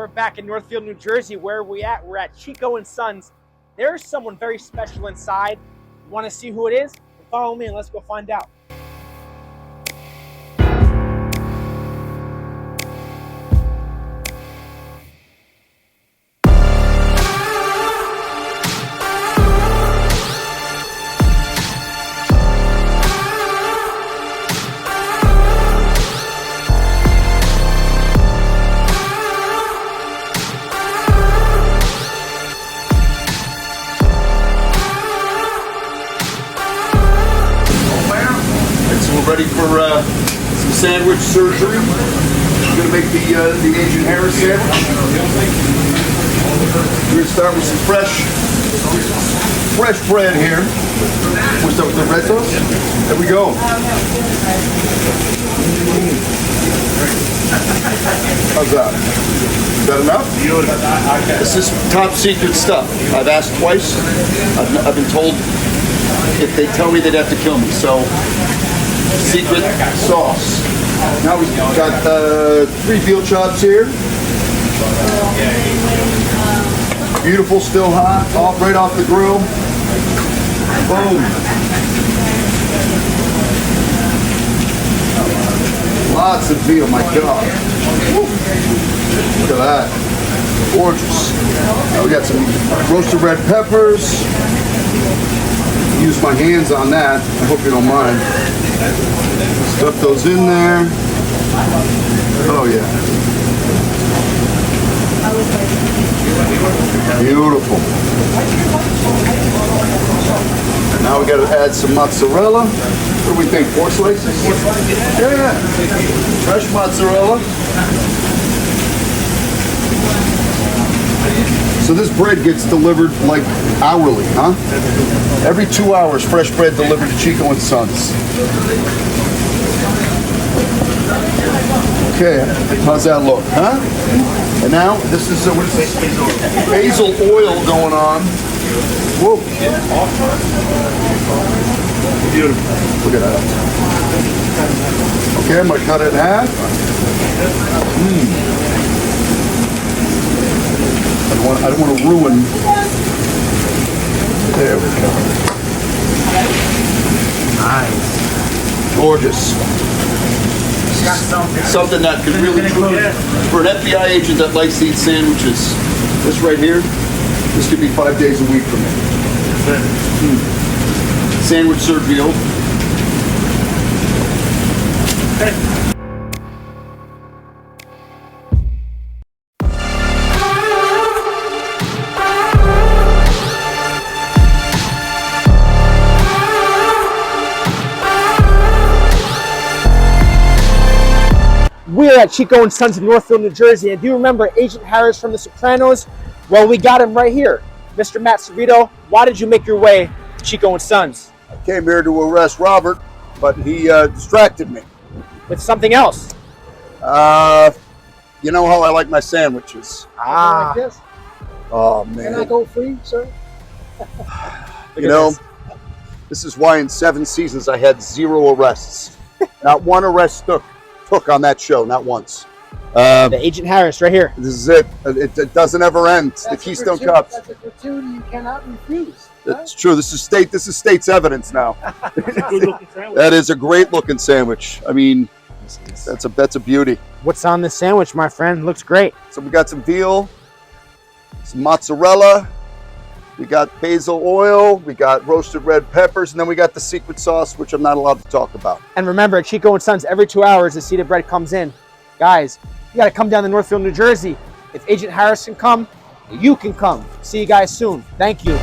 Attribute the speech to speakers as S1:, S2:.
S1: we're back in Northfield, New Jersey. Where are we at? We're at Chico and Sons. There's someone very special inside. You want to see who it is? Follow me and let's go find out.
S2: Ready for some sandwich surgery. We're going to make the Agent Harris sandwich. We're going to start with some fresh bread here. We'll start with the red sauce. There we go. How's that? Is that enough? This is top secret stuff. I've asked twice. I've been told if they tell me they'd have to kill me. So. Secret sauce. Now we've got 3 veal chops here. Beautiful, still hot, right off the grill. Boom. Lots of veal, my God. Woo. Look at that. Gorgeous. Now we got some roasted red peppers. Use my hands on that. I hope you don't mind. Stuff those in there. Oh yeah. Beautiful. And now we got to add some mozzarella. What do we think? 4 slices? Yeah. Fresh mozzarella. So this bread gets delivered like hourly, huh? Every 2 hours, fresh bread delivered to Chico and Sons. Okay, how's that look, huh? And now this is what is this? Basil oil going on. Whoa! Beautiful. Look at that. Okay, I'm gonna cut it in half. I don't want to ruin. There we go. Nice. Gorgeous. Something that could really, for an FBI agent that likes to eat sandwiches, this right here, this could be 5 days a week for me. Sandwich Servitto.
S1: We're at Chico and Sons in Northfield, New Jersey, and do you remember Agent Harris from The Sopranos? Well, we got him right here. Mr. Servitto, why did you make your way to Chico and Sons?
S2: I came here to arrest Robert, but he distracted me.
S1: With something else?
S2: You know how I like my sandwiches.
S1: Ah.
S3: Like this?
S2: Oh, man.
S3: Can I go free, sir?
S2: You know, this is why in 7 seasons I had 0 arrests. Not one arrest took on that show, not once.
S1: The Agent Harris, right here.
S2: This is it. It doesn't ever end. The Keystone Cops.
S3: That's a gratuity you cannot refuse.
S2: That's true. This is state's evidence now. That is a great looking sandwich. I mean, that's a beauty.
S1: What's on this sandwich, my friend? Looks great.
S2: So we got some veal, some mozzarella, we got basil oil, we got roasted red peppers, and then we got the secret sauce, which I'm not allowed to talk about.
S1: And remember, at Chico and Sons, every 2 hours, the seeded bread comes in. Guys, you got to come down to Northfield, New Jersey. If Agent Harris can come, you can come. See you guys soon. Thank you.